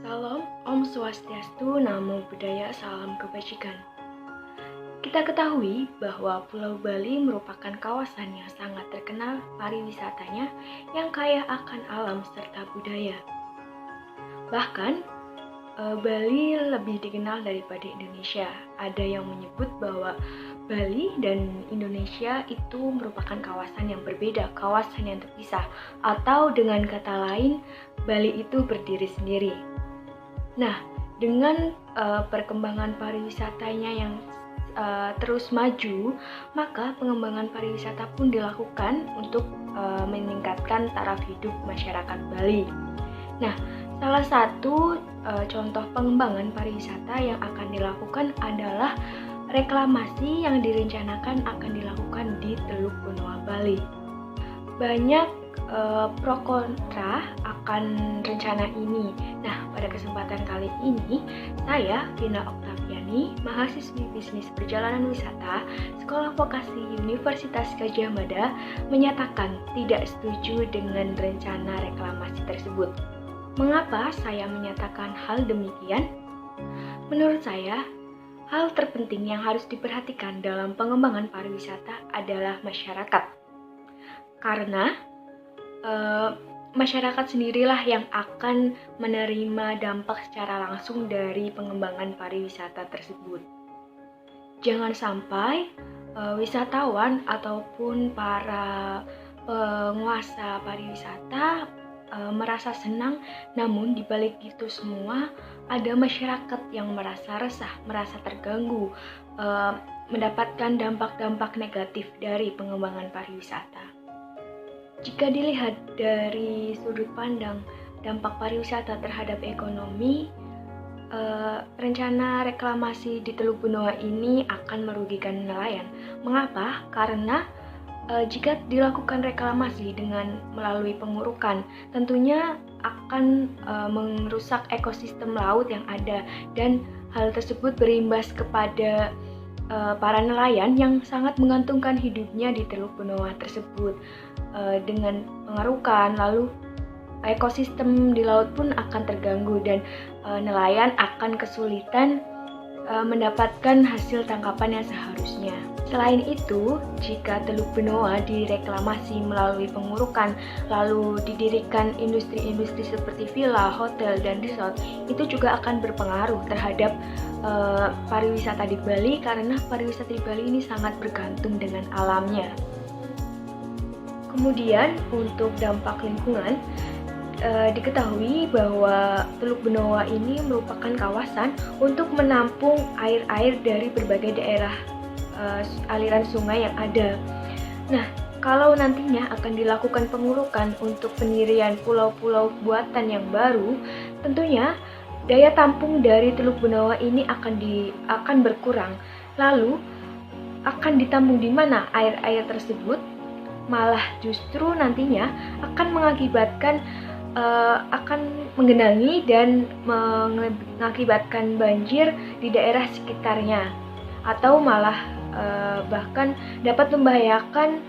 Salam, Om Swastiastu, Namo Buddhaya, Salam Kebajikan. Kita ketahui bahwa Pulau Bali merupakan kawasan yang sangat terkenal pariwisatanya yang kaya akan alam serta budaya. Bahkan, Bali lebih dikenal daripada Indonesia. Ada yang menyebut bahwa Bali dan Indonesia itu merupakan kawasan yang berbeda, kawasan yang terpisah, atau dengan kata lain, Bali itu berdiri sendiri. Nah, dengan perkembangan pariwisatanya yang terus maju, maka pengembangan pariwisata pun dilakukan untuk meningkatkan taraf hidup masyarakat Bali. Nah, salah satu contoh pengembangan pariwisata yang akan dilakukan adalah reklamasi yang direncanakan akan dilakukan di Teluk Benoa, Bali. Banyak pro kontra akan rencana ini. Nah, pada kesempatan kali ini, saya, Vina Oktaviani, mahasiswi Bisnis Perjalanan Wisata, Sekolah Vokasi Universitas Gadjah Mada, menyatakan tidak setuju dengan rencana reklamasi tersebut. Mengapa saya menyatakan hal demikian? Menurut saya, hal terpenting yang harus diperhatikan dalam pengembangan pariwisata adalah masyarakat. Karena masyarakat sendirilah yang akan menerima dampak secara langsung dari pengembangan pariwisata tersebut. Jangan sampai wisatawan ataupun para penguasa pariwisata merasa senang, namun di balik itu semua ada masyarakat yang merasa resah, merasa terganggu, mendapatkan dampak-dampak negatif dari pengembangan pariwisata. Jika dilihat dari sudut pandang dampak pariwisata terhadap ekonomi, rencana reklamasi di Teluk Benoa ini akan merugikan nelayan. Mengapa? Karena jika dilakukan reklamasi dengan melalui pengurukan, tentunya akan merusak ekosistem laut yang ada, dan hal tersebut berimbas kepada para nelayan yang sangat menggantungkan hidupnya di Teluk Benoa tersebut. Dengan pengerukan, lalu ekosistem di laut pun akan terganggu dan nelayan akan kesulitan mendapatkan hasil tangkapan yang seharusnya. Selain itu, jika Teluk Benoa direklamasi melalui pengurukan, lalu didirikan industri-industri seperti villa, hotel, dan resort, itu juga akan berpengaruh terhadap pariwisata di Bali, karena pariwisata di Bali ini sangat bergantung dengan alamnya. Kemudian untuk dampak lingkungan, diketahui bahwa Teluk Benoa ini merupakan kawasan untuk menampung air-air dari berbagai daerah aliran sungai yang ada. Nah, kalau nantinya akan dilakukan pengurukan untuk pendirian pulau-pulau buatan yang baru, tentunya daya tampung dari Teluk Benoa ini akan berkurang. Lalu akan ditampung di mana air-air tersebut? Malah justru nantinya akan mengakibatkan akan menggenangi dan mengakibatkan banjir di daerah sekitarnya, atau malah bahkan dapat membahayakan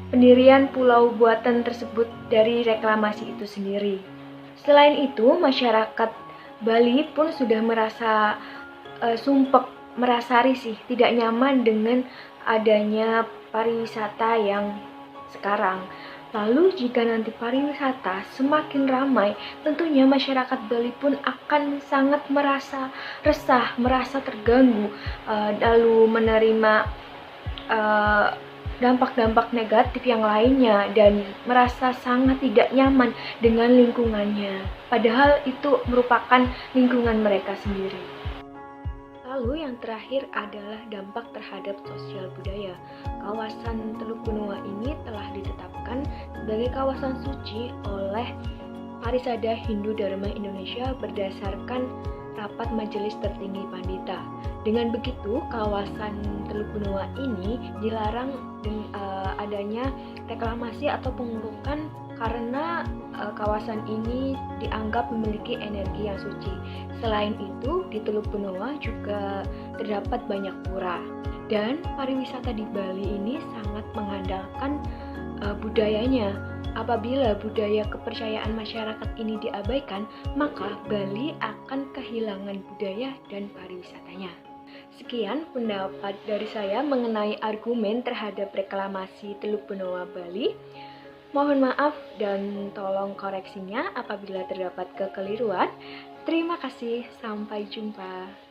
pendirian pulau buatan tersebut dari reklamasi itu sendiri. Selain itu, masyarakat Bali pun sudah merasa sumpek, merasa risih, tidak nyaman dengan adanya pariwisata yang sekarang. Lalu jika nanti pariwisata semakin ramai, tentunya masyarakat Bali pun akan sangat merasa resah, merasa terganggu, lalu menerima dampak-dampak negatif yang lainnya dan merasa sangat tidak nyaman dengan lingkungannya. Padahal itu merupakan lingkungan mereka sendiri. Lalu yang terakhir adalah dampak terhadap sosial budaya. Kawasan Teluk Benoa ini telah ditetapkan sebagai kawasan suci oleh Parisada Hindu Dharma Indonesia berdasarkan rapat Majelis Tertinggi Pandita. Dengan begitu, kawasan Teluk Benoa ini dilarang adanya reklamasi atau pengurukan karena kawasan ini dianggap memiliki energi yang suci. Selain itu, di Teluk Benoa juga terdapat banyak pura. Dan pariwisata di Bali ini sangat mengandalkan budayanya. Apabila budaya kepercayaan masyarakat ini diabaikan, maka Bali akan kehilangan budaya dan pariwisatanya. Sekian pendapat dari saya mengenai argumen terhadap reklamasi Teluk Benoa Bali. Mohon maaf dan tolong koreksinya apabila terdapat kekeliruan. Terima kasih, sampai jumpa.